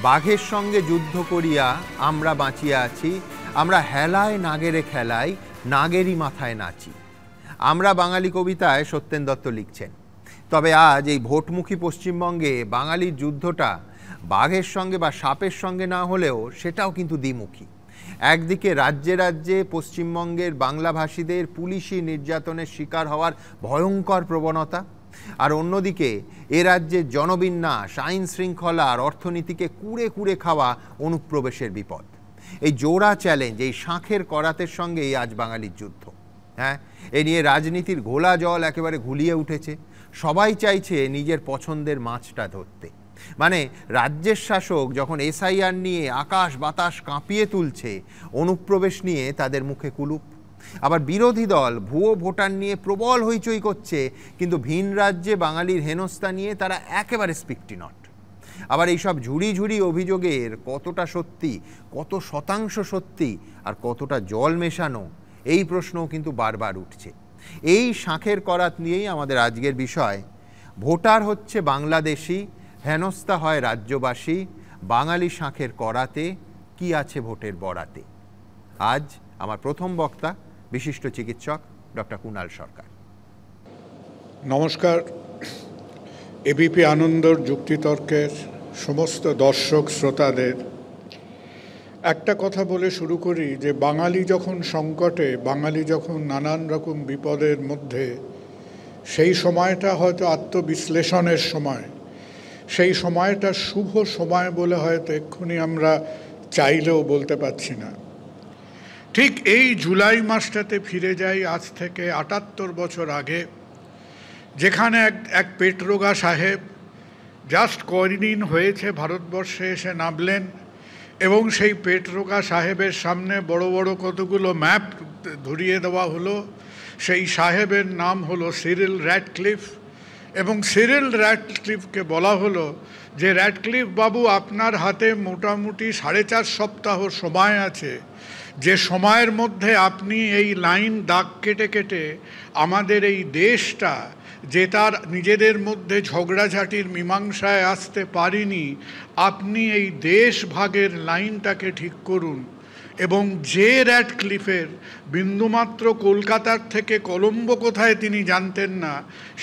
বাঘের সঙ্গে যুদ্ধ করিয়া আমরা বাঁচিয়া আছি, আমরা হেলায় নাগেরে খেলায় নাগেরই মাথায় নাচি। আমরা বাঙালি কবিতায় সত্যেন দত্ত লিখছেন। তবে আজ এই ভোটমুখী পশ্চিমবঙ্গে বাঙালির যুদ্ধটা বাঘের সঙ্গে বা সাপের সঙ্গে না হলেও সেটাও কিন্তু দ্বিমুখী। একদিকে রাজ্যে রাজ্যে পশ্চিমবঙ্গের বাংলাভাষীদের পুলিশি নির্যাতনের শিকার হওয়ার ভয়ঙ্কর প্রবণতা, আর অন্যদিকে এ রাজ্যের জনবিন্যাস, আইন শৃঙ্খলা আর অর্থনীতিকে কুড়ে কুড়ে খাওয়া অনুপ্রবেশের বিপদ। এই জোড়া চ্যালেঞ্জ, এই শাঁখের করাতের সঙ্গেই আজ বাঙালির যুদ্ধ। হ্যাঁ, এ নিয়ে রাজনীতির ঘোলা জল একেবারে ঘুলিয়ে উঠেছে। সবাই চাইছে নিজের পছন্দের মাছটা ধরতে। মানে রাজ্যের শাসক যখন এসআইআর নিয়ে আকাশ বাতাস কাঁপিয়ে তুলছে, অনুপ্রবেশ নিয়ে তাদের মুখে কুলুপ। আবার বিরোধী দল ভুয়ো ভোটার নিয়ে প্রবল হইচই করছে, কিন্তু ভিন রাজ্যে বাঙালির হেনস্থা নিয়ে তারা একেবারে স্পিকটি নট। আবার এইসব ঝুড়ি ঝুড়ি অভিযোগের কতটা সত্যি, কত শতাংশ সত্যি আর কতটা জল মেশানো, এই প্রশ্নও কিন্তু বারবার উঠছে। এই শাঁখের করাত নিয়েই আমাদের আজকের বিষয়। ভোটার হচ্ছে বাংলাদেশি, হেনস্থা হয় রাজ্যবাসী, বাঙালি শাঁখের করাতে কি আছে ভোটের বরাতে। আজ আমার প্রথম বক্তা বিশিষ্ট চিকিৎসক ডক্টর কুণাল সরকার। নমস্কার। এবিপি আনন্দর যুক্তিতর্কের সমস্ত দর্শক শ্রোতাদের একটা কথা বলে শুরু করি যে বাঙালি যখন সংকটে, বাঙালি যখন নানান রকম বিপদের মধ্যে, সেই সময়টা হয়তো আত্মবিশ্লেষণের সময়, সেই সময়টা শুভ সময় বলে হয়তো এক্ষুনি আমরা চাইলেও বলতে পারছি না। ঠিক এই জুলাই মাসটাতে ফিরে যাই আজ থেকে ৭৮ বছর আগে, যেখানে এক পেটরোগা সাহেব জাস্ট কয়দিন হয়েছে ভারতবর্ষে এসে নামলেন এবং সেই পেটরোগা সাহেবের সামনে বড় বড় কতগুলো ম্যাপ ধরিয়ে দেওয়া হলো। সেই সাহেবের নাম হলো সিরিল র্যাডক্লিফ, এবং সিরিল র্যাডক্লিফকে বলা হলো যে র্যাডক্লিফ বাবু, আপনার হাতে মোটামুটি 4.5 সপ্তাহ সময় আছে, যে সময়ের মধ্যে আপনি এই লাইন দাগ কেটে কেটে আমাদের এই দেশটা, যে তার নিজেদের মধ্যে ঝগড়াঝাটির মীমাংসায় আসতে পারেনি, আপনি এই দেশ ভাগের লাইনটাকে ঠিক করুন। এবং যে র্যাডক্লিফের বিন্দুমাত্র কলকাতার থেকে কলম্বো কোথায় তিনি জানতেন না,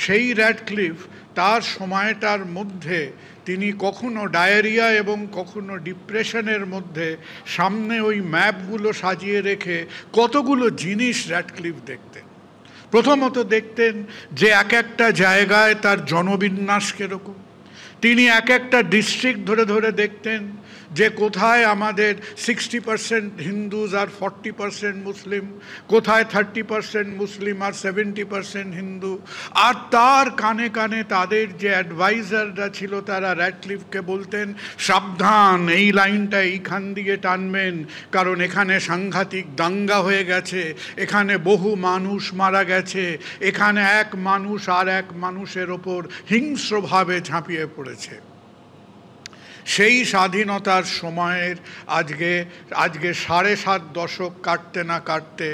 সেই র্যাডক্লিফ তার সময়টার মধ্যে তিনি কখনো ডায়রিয়া এবং কখনো ডিপ্রেশনের মধ্যে সামনে ওই ম্যাপগুলো সাজিয়ে রেখে কতগুলো জিনিস র্যাডক্লিফ দেখতেন। প্রথমত দেখতেন যে এক একটা জায়গায় তার জনবিন্যাস কীরকম। তিনি এক একটা ডিস্ট্রিক্ট ধরে ধরে দেখতেন যে কোথায় আমাদের 60% হিন্দুজ আর 40% মুসলিম, কোথায় 30% মুসলিম আর 70% হিন্দু। আর তার কানে কানে তাদের যে অ্যাডভাইজাররা ছিল তারা র্যাডক্লিফকে বলতেন, সাবধান, এই লাইনটা এইখান দিয়ে টানবেন, কারণ এখানে সাংঘাতিক দাঙ্গা হয়ে গেছে, এখানে বহু মানুষ মারা গেছে, এখানে এক মানুষ আর এক মানুষের ওপর হিংস্রভাবে ঝাঁপিয়ে পড়েছে। সেই স্বাধীনতার সময়ের আজকে 7.5 দশক কাটতে না কাটতে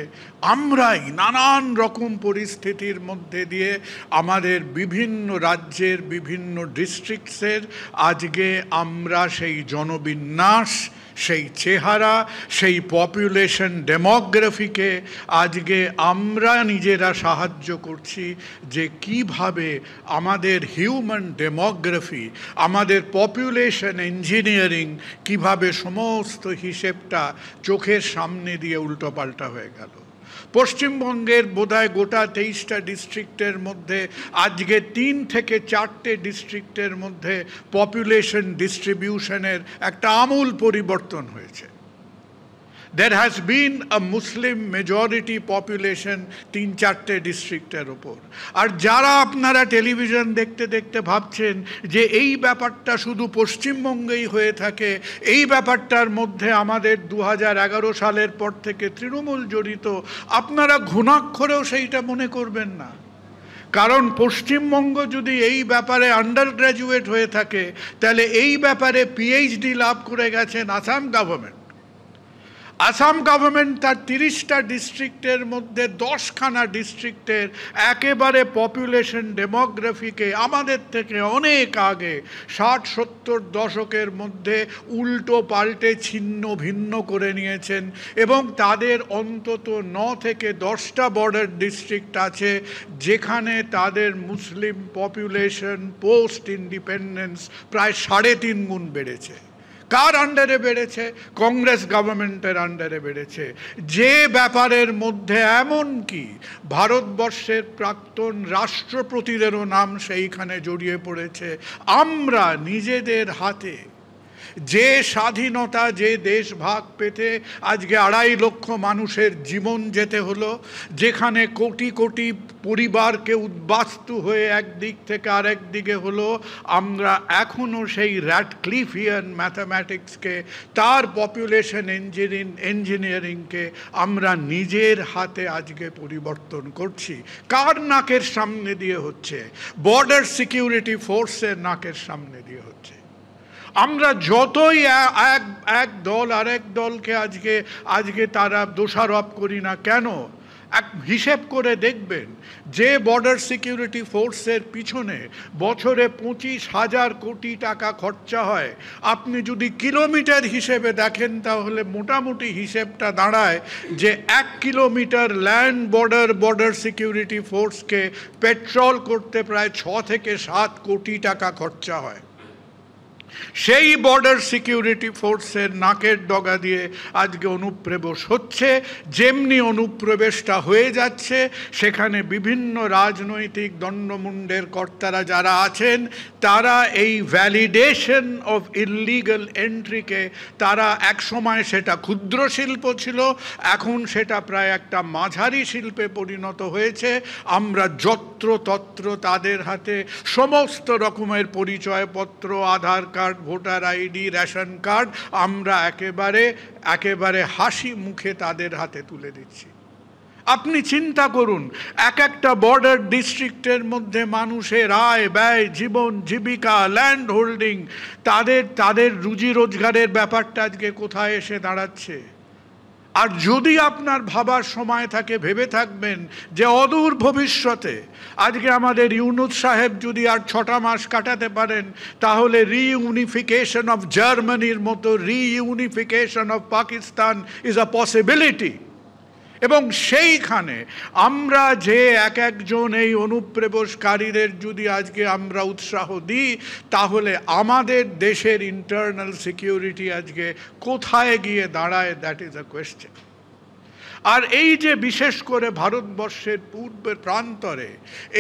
আমরাই নানান রকম পরিস্থিতির মধ্যে দিয়ে আমাদের বিভিন্ন রাজ্যের বিভিন্ন ডিস্ট্রিক্টসের আজকে আমরা সেই জনবিন্যাস, সেই চেহারা, সেই পপুলেশন ডেমোগ্রাফিকে আজকে আমরা নিজেরা সাহায্য করছি যে কিভাবে আমাদের হিউম্যান ডেমোগ্রাফি, আমাদের পপুলেশন ইঞ্জিনিয়ারিং, কিভাবে সমস্ত হিসেবটা চোখের সামনে দিয়ে উল্টোপাল্টা হয়ে গেল। পশ্চিমবঙ্গের বোধহয় গোটা 23টা ডিস্ট্রিক্টের মধ্যে আজকে 3 থেকে 4টে ডিস্ট্রিক্টের মধ্যে পপুলেশন ডিস্ট্রিবিউশনের একটা আমূল পরিবর্তন হয়েছে। There has been a Muslim majority population 3-4টে ডিস্ট্রিক্টের ওপর। আর যারা আপনারা টেলিভিশন দেখতে দেখতে ভাবছেন যে এই ব্যাপারটা শুধু পশ্চিমবঙ্গেই হয়ে থাকে, এই ব্যাপারটার মধ্যে আমাদের 2011 সালের পর থেকে তৃণমূল জড়িত, আপনারা ঘুণাক্ষরেও সেইটা মনে করবেন না। কারণ পশ্চিমবঙ্গ যদি এই ব্যাপারে আন্ডার গ্র্যাজুয়েট হয়ে থাকে, তাহলে এই ব্যাপারে পিএইচডি লাভ করে গেছেন আসাম গভর্নমেন্ট। আসাম গভর্নমেন্ট তার 30টা ডিস্ট্রিক্টের মধ্যে 10খানা ডিস্ট্রিক্টের একেবারে পপুলেশন ডেমোগ্রাফিকে আমাদের থেকে অনেক আগে 60-70 দশকের মধ্যে উল্টো পাল্টে ছিন্ন ভিন্ন করে নিয়েছেন এবং তাদের অন্তত 9 থেকে 10টা বর্ডার ডিস্ট্রিক্ট আছে যেখানে তাদের মুসলিম পপুলেশন পোস্ট ইন্ডিপেন্ডেন্স প্রায় 3.5 গুণ বেড়েছে। কার আন্ডারে বেড়েছে? কংগ্রেস গভর্নমেন্টের আন্ডারে বেড়েছে, যে ব্যাপারের মধ্যে এমন কি ভারতবর্ষের প্রাক্তন রাষ্ট্রপতিদেরও নাম সেইখানে জড়িয়ে পড়েছে। আমরা নিজেদের হাতে যে স্বাধীনতা, যে দেশ ভাগ পেতে আজকে 2.5 লক্ষ মানুষের জীবন যেতে হলো, যেখানে কোটি কোটি পরিবারকে উদ্বাস্তু হয়ে একদিক থেকে আরেক দিকে হলো, আমরা এখনও সেই র্যাডক্লিফিয়ান ম্যাথামেটিক্সকে, তার পপুলেশন ইঞ্জিনিয়ারিংকে আমরা নিজের হাতে আজকে পরিবর্তন করছি। কার নাকের সামনে দিয়ে হচ্ছে? বর্ডার সিকিউরিটি ফোর্সের নাকের সামনে দিয়ে হচ্ছে। আমরা যতই এক দল আরেক দলকে আজকে তারা দোষারোপ করি না কেন, এক হিসেব করে দেখবেন যে বর্ডার সিকিউরিটি ফোর্সের পিছনে বছরে 25,000 কোটি টাকা খরচা হয়, আপনি যদি কিলোমিটার হিসেবে দেখেন তাহলে মোটামুটি হিসেবটা দাঁড়ায় যে 1 কিলোমিটার ল্যান্ড বর্ডার সিকিউরিটি ফোর্সকে পেট্রোল করতে প্রায় 6 থেকে 7 কোটি টাকা খরচা হয়। সেই বর্ডার সিকিউরিটি ফোর্সের নাকের ডগা দিয়ে আজকে অনুপ্রবেশ হচ্ছে। যেমনি অনুপ্রবেশটা হয়ে যাচ্ছে, সেখানে বিভিন্ন রাজনৈতিক দণ্ডমুণ্ডের কর্তারা যারা আছেন, তারা এই ভ্যালিডেশন অফ ইললিগাল এন্ট্রিকে, তারা একসময় সেটা ক্ষুদ্র শিল্প ছিল, এখন সেটা প্রায় একটা মাঝারি শিল্পে পরিণত হয়েছে। আমরা যত্রতত্র তাদের হাতে সমস্ত রকমের পরিচয়পত্র, Aadhaar card, voter ID, ration card আমরা একেবারে হাসি মুখে তাদের হাতে তুলে দিচ্ছি। আপনি চিন্তা করুন, একটা বর্ডার ডিস্ট্রিক্টের মধ্যে মানুষের আয় ব্যয়, জীবন জীবিকা, ল্যান্ড হোল্ডিং, তাদের রুজি রোজগারের ব্যাপারটা আজকে কোথায় এসে দাঁড়াচ্ছে। আর যদি আপনার ভাবার সময় থাকে, ভেবে থাকবেন যে অদূর ভবিষ্যতে আজকে আমাদের ইউনুস সাহেব যদি আর 6টা মাস কাটাতে পারেন, তাহলে রিইউনিফিকেশন অফ জার্মানির মতো reunification of Pakistan is a possibility. এবং সেইখানে আমরা যে একজন এই অনুপ্রবেশকারীদের যদি আজকে আমরা উৎসাহ দিই, তাহলে আমাদের দেশের ইন্টারনাল সিকিউরিটি আজকে কোথায় গিয়ে দাঁড়ায়, দ্যাট ইজ আ কোয়েশ্চেন। আর এই যে বিশেষ করে ভারতবর্ষের পূর্বের প্রান্তরে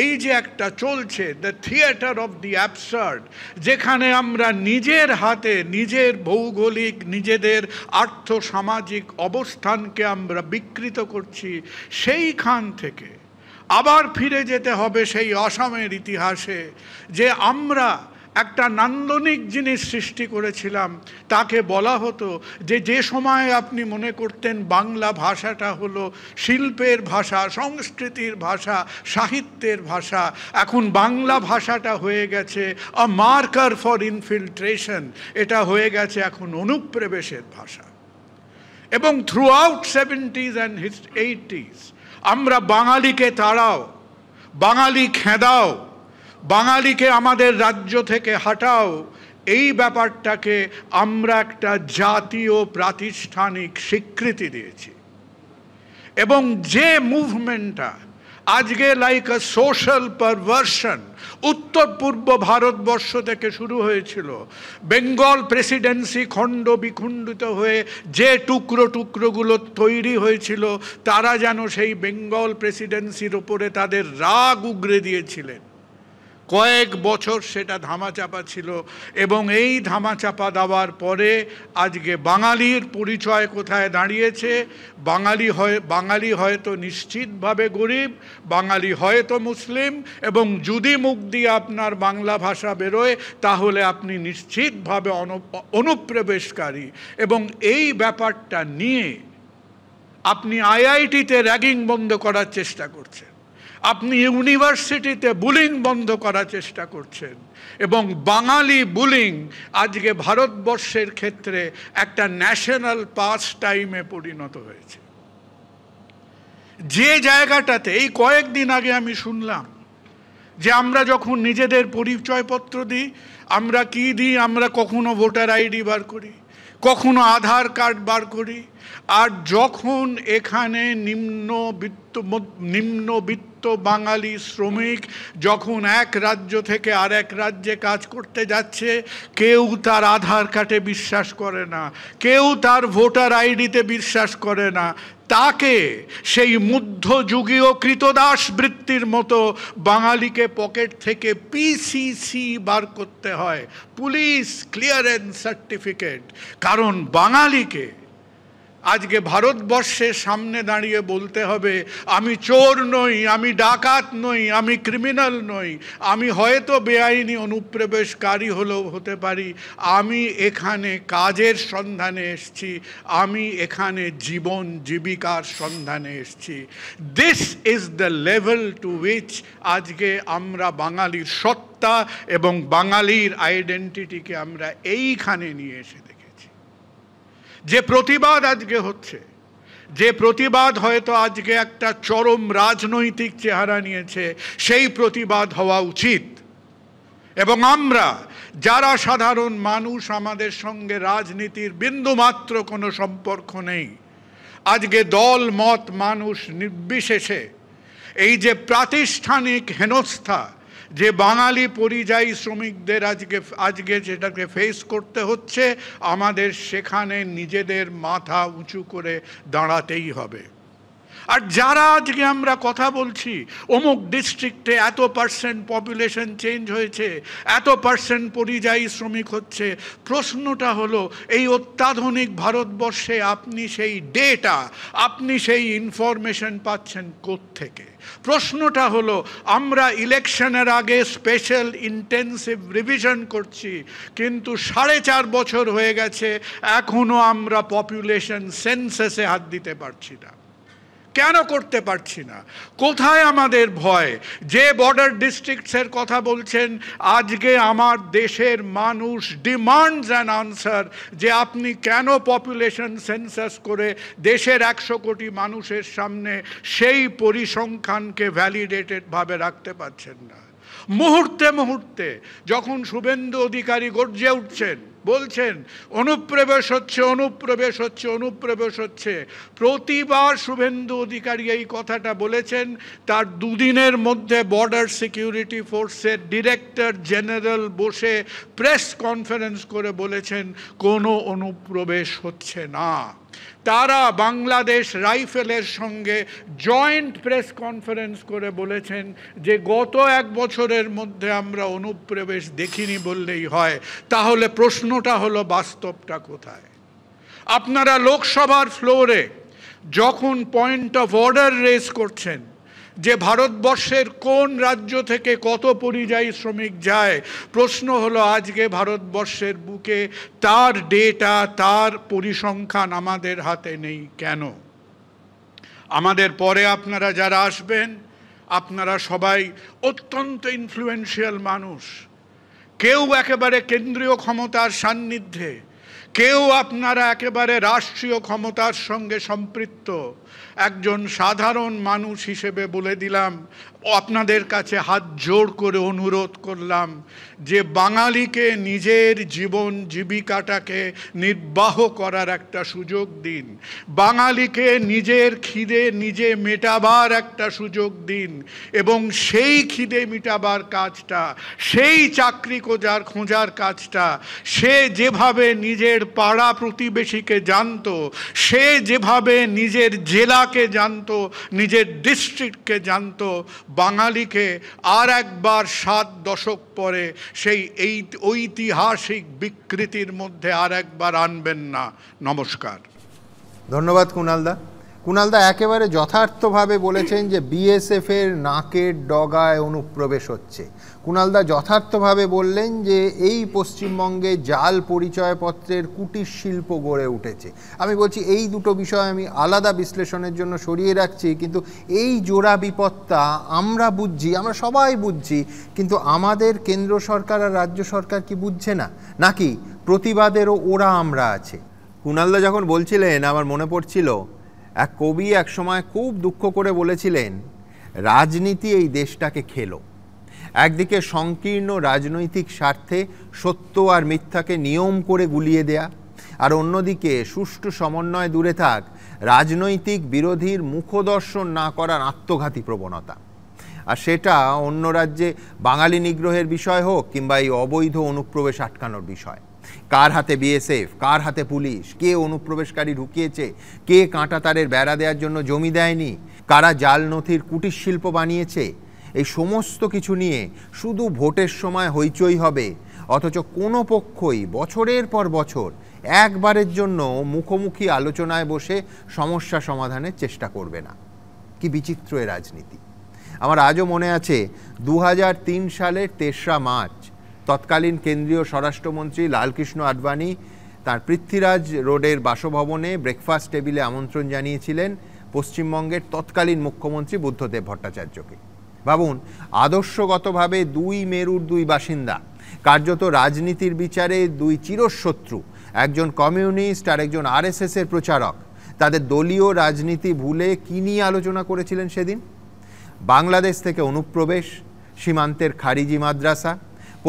এই যে একটা চলছে the theatre of the absurd, যেখানে আমরা নিজের হাতে নিজের ভৌগোলিক, নিজেদের আর্থ সামাজিক অবস্থানকে আমরা বিকৃত করছি, সেইখান থেকে আবার ফিরে যেতে হবে সেই আসামের ইতিহাসে, যে আমরা একটা নান্দনিক জিনিস সৃষ্টি করেছিলাম। তাকে বলা হতো যে সময় আপনি মনে করতেন বাংলা ভাষাটা হলো শিল্পের ভাষা, সংস্কৃতির ভাষা, সাহিত্যের ভাষা, এখন বাংলা ভাষাটা হয়ে গেছে আ মার্কার ফর ইনফিল্ট্রেশন, এটা হয়ে গেছে এখন অনুপ্রবেশের ভাষা। এবং through out 70s and 80s আমরা বাঙালিকে তাড়াও, বাঙালি খেদাও, বাঙালিকে আমাদের রাজ্য থেকে হাঁটাও, এই ব্যাপারটাকে আমরা একটা জাতীয় প্রাতিষ্ঠানিক স্বীকৃতি দিয়েছি। এবং যে মুভমেন্টটা আজকে লাইক আ সোশ্যাল পারভার্সন উত্তর পূর্ব ভারতবর্ষ থেকে শুরু হয়েছিল, বেঙ্গল প্রেসিডেন্সি খণ্ড বিখণ্ডিত হয়ে যে টুকরোগুলো তৈরি হয়েছিল, তারা যেন সেই বেঙ্গল প্রেসিডেন্সির ওপরে তাদের রাগ উগরে দিয়েছিলেন। কয়েক বছর সেটা ধামাচাপা ছিল, এবং এই ধামাচাপা দেওয়ার পরে আজকে বাঙালির পরিচয় কোথায় দাঁড়িয়েছে। বাঙালি হয়তো নিশ্চিতভাবে গরিব, বাঙালি হয়তো মুসলিম, এবং যদি মুখ দিয়ে আপনার বাংলা ভাষা বেরোয় তাহলে আপনি নিশ্চিতভাবে অনুপ্রবেশকারী। এবং এই ব্যাপারটা নিয়ে আপনি আইআইটিতে র্যাগিং বন্ধ করার চেষ্টা করছেন, আপনি ইউনিভার্সিটিতে বুলিং বন্ধ করার চেষ্টা করছেন, এবং বাঙালি বুলিং আজকে ভারতবর্ষের ক্ষেত্রে একটা ন্যাশনাল পাস টাইমে পরিণত হয়েছে। যে জায়গাটাতে এই কয়েকদিন আগে আমি শুনলাম যে আমরা যখন নিজেদের পরিচয়পত্র দিই, আমরা কি দিই, আমরা কখনো ভোটার আইডি বার করি, কখনো আধার কার্ড বার করি, আর যখন এখানে নিম্নবিত্ত বাঙালি শ্রমিক যখন এক রাজ্য থেকে আরেক রাজ্যে কাজ করতে যাচ্ছে, কেউ তার আধার কার্ডে বিশ্বাস করে না, কেউ তার ভোটার আইডিতে বিশ্বাস করে না, তাকে সেই মধ্যযুগীয় কৃতদাস বৃত্তির মতো বাঙালিকে পকেট থেকে পিসিসি বার করতে হয়, পুলিশ ক্লিয়ারেন্স সার্টিফিকেট। কারণ বাঙালিকে আজকে ভারতবর্ষের সামনে দাঁড়িয়ে বলতে হবে, আমি চোর নই, আমি ডাকাত নই, আমি ক্রিমিনাল নই, আমি হয়তো বেআইনি অনুপ্রবেশকারী হলেও হতে পারি, আমি এখানে কাজের সন্ধানে এসেছি, আমি এখানে জীবন জীবিকার সন্ধানে এসেছি। This is the level to which আজকে আমরা বাঙালির সত্তা এবং বাঙালির আইডেন্টিটিকে আমরা এইখানে নিয়ে এসে দেখেছি। যে প্রতিবাদ আজকে হচ্ছে, যে প্রতিবাদ হয়তো আজকে একটা চরম রাজনৈতিক চেহারা নিয়েছে, সেই প্রতিবাদ হওয়া উচিত। এবং আমরা যারা সাধারণ মানুষ, আমাদের সঙ্গে রাজনীতির বিন্দুমাত্র কোনো সম্পর্ক নেই, আজকে দল মত মানুষ নির্বিশেষে এই যে প্রাতিষ্ঠানিক হেনস্থা যে বাঙালি পরিযায়ী শ্রমিকদের আজকে যেটাকে ফেস করতে হচ্ছে, আমাদের সেখানে নিজেদের মাথা উঁচু করে দাঁড়াতেই হবে। আর যারা আজকে আমরা কথা বলছি, অমুক ডিস্ট্রিক্টে এত % পপুলেশন চেঞ্জ হয়েছে, এত % পরিযায়ী শ্রমিক হচ্ছে, প্রশ্নটা হলো এই অত্যাধুনিক ভারতবর্ষে আপনি সেই ডেটা, আপনি সেই ইনফরমেশন পাচ্ছেন কোত্থেকে? প্রশ্নটা হলো আমরা ইলেকশনের আগে স্পেশাল ইন্টেন্সিভ রিভিশন করছি, কিন্তু 4.5 বছর হয়ে গেছে, এখনো আমরা পপুলেশন সেন্সাসে হাত দিতে পারছি না। কেন করতে পারছি না? কোথায় আমাদের ভয়? যে বর্ডার ডিস্ট্রিক্টসের কথা বলছেন, আজকে আমার দেশের মানুষ ডিমান্ডস অ্যান আনসার যে আপনি কেন পপুলেশন সেন্সাস করে দেশের 100 কোটি মানুষের সামনে সেই পরিসংখ্যানকে ভ্যালিডেটেডভাবে রাখতে পারছেন না। মুহূর্তে মুহূর্তে যখন শুভেন্দু অধিকারী গর্জে উঠছেন, বলছেন অনুপ্রবেশ হচ্ছে, অনুপ্রবেশ হচ্ছে, অনুপ্রবেশ হচ্ছে, প্রতিবার শুভেন্দু অধিকারী এই কথাটা বলেছেন, তার 2 দিনের মধ্যে বর্ডার সিকিউরিটি ফোর্সের ডিরেক্টর জেনারেল বসে প্রেস কনফারেন্স করে বলেছেন কোনো অনুপ্রবেশ হচ্ছে না। তারা বাংলাদেশ রাইফেলের সঙ্গে জয়েন্ট প্রেস কনফারেন্স করে বলেছেন যে গত 1 বছরের মধ্যে আমরা অনুপ্রবেশ দেখিনি বললেই হয়। তাহলে প্রশ্নটা হলো বাস্তবটা কোথায়? আপনারা লোকসভার ফ্লোরে যখন পয়েন্ট অফ অর্ডার রেজ করছেন যে ভারতবর্ষের কোন রাজ্য থেকে কত পরিযায়ী শ্রমিক যায়, প্রশ্ন হলো আজকে ভারতবর্ষের বুকে তার ডেটা, তার পরিসংখ্যান আমাদের হাতে নেই কেন? আমাদের পরে আপনারা যারা আসবেন, আপনারা সবাই অত্যন্ত ইনফ্লুয়েন্সিয়াল মানুষ, কেউ একেবারে কেন্দ্রীয় ক্ষমতার সান্নিধ্যে, কেউ আপনারা একেবারে রাষ্ট্রীয় ক্ষমতার সঙ্গে সম্পৃক্ত। একজন সাধারণ মানুষ হিসেবে বলে দিলাম, আপনাদের কাছে হাত জোড় করে অনুরোধ করলাম যে বাঙালিকে নিজের জীবন জীবিকাটাকে নির্বাহ করার একটা সুযোগ দিন, বাঙালিকে নিজের খিদে নিজে মেটাবার একটা সুযোগ দিন, এবং সেই খিদে মেটাবার কাজটা, সেই চাকরি খোঁজার কাজটা সে যেভাবে নিজের পাড়া প্রতিবেশীকে জানতো, সে যেভাবে নিজের জেলাকে জানতো, নিজের ডিস্ট্রিক্টকে জানতো, বাঙালিকে আর একবার 7 দশক পরে সেই ঐতিহাসিক বিকৃতির মধ্যে আর একবার আনবেন না। নমস্কার। ধন্যবাদ কুণালদা। কুণালদা একেবারে যথার্থভাবে বলেছেন যে বিএসএফ এর নাকের ডগায় অনুপ্রবেশ হচ্ছে। কুণালদা যথার্থভাবে বললেন যে এই পশ্চিমবঙ্গে জাল পরিচয়পত্রের কুটির শিল্প গড়ে উঠেছে। আমি বলছি এই দুটো বিষয় আমি আলাদা বিশ্লেষণের জন্য সরিয়ে রাখছি, কিন্তু এই জোড়া বিপদটা আমরা বুঝছি, আমরা সবাই বুঝছি, কিন্তু আমাদের কেন্দ্র সরকার আর রাজ্য সরকার কি বুঝছে না, নাকি প্রতিবাদেরও ওরা আমরা আছে? কুণালদা যখন বলছিলেন আমার মনে পড়ছিল এক কবি এক সময় খুব দুঃখ করে বলেছিলেন, রাজনীতি এই দেশটাকে খেলো। একদিকে সংকীর্ণ রাজনৈতিক স্বার্থে সত্য আর মিথ্যাকে নিয়ম করে গুলিয়ে দেয়া, আর অন্যদিকে সুষ্ঠু সমন্বয় দূরে থাক রাজনৈতিক বিরোধীর মুখদর্শন না করার আত্মঘাতী প্রবণতা। আর সেটা অন্য রাজ্যে বাঙালি নিগ্রহের বিষয় হোক কিংবা এই অবৈধ অনুপ্রবেশ আটকানোর বিষয়। কার হাতে বিএসএফ, কার হাতে পুলিশ, কে অনুপ্রবেশকারী ঢুকিয়েছে, কে কাঁটাতারের বেড়া দেওয়ার জন্য জমি দেয়নি, কারা জাল নথির কুটির শিল্প বানিয়েছে, এই সমস্ত কিছু নিয়ে শুধু ভোটের সময় হইচই হবে, অথচ কোনো পক্ষই বছরের পর বছর একবারের জন্য মুখোমুখি আলোচনায় বসে সমস্যা সমাধানের চেষ্টা করবে না। কি বিচিত্র এ রাজনীতি! আমার আজও মনে আছে 2003 সালের 3রা মার্চ তৎকালীন কেন্দ্রীয় স্বরাষ্ট্রমন্ত্রী লালকৃষ্ণ আডবাণী তার পৃথ্বীরাজ রোডের বাসভবনে ব্রেকফাস্ট টেবিলে আমন্ত্রণ জানিয়েছিলেন পশ্চিমবঙ্গের তৎকালীন মুখ্যমন্ত্রী বুদ্ধদেব ভট্টাচার্যকে। ভাবুন, আদর্শগতভাবে দুই মেরুর দুই বাসিন্দা, কার্যত রাজনীতির বিচারে দুই চিরশত্রু, একজন কমিউনিস্ট আর একজন আরএসএস এর প্রচারক, তাদের দলীয় রাজনীতি ভুলে কি নিয়ে আলোচনা করেছিলেন সেদিন? বাংলাদেশ থেকে অনুপ্রবেশ, সীমান্তের খারিজি মাদ্রাসা,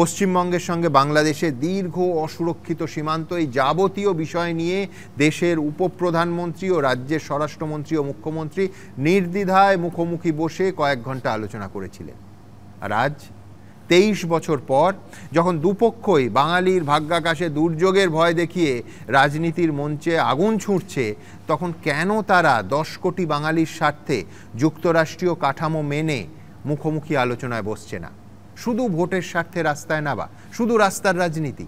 পশ্চিমবঙ্গের সঙ্গে বাংলাদেশের দীর্ঘ অসুরক্ষিত সীমান্ত, এই যাবতীয় বিষয় নিয়ে দেশের উপপ্রধানমন্ত্রী ও রাজ্যের স্বরাষ্ট্রমন্ত্রী ও মুখ্যমন্ত্রী নির্দ্বিধায় মুখোমুখি বসে কয়েক ঘন্টা আলোচনা করেছিলেন। আর আজ 23 বছর পর যখন দুপক্ষই বাঙালির ভাগ্যাকাশে দুর্যোগের ভয় দেখিয়ে রাজনীতির মঞ্চে আগুন ছুঁড়ছে, তখন কেন তারা 10 কোটি বাঙালির স্বার্থে যুক্তরাষ্ট্রীয় কাঠামো মেনে মুখোমুখি আলোচনায় বসছে না? শুধু ভোটের স্বার্থে রাস্তায় নাবা, শুধু রাস্তার রাজনীতি।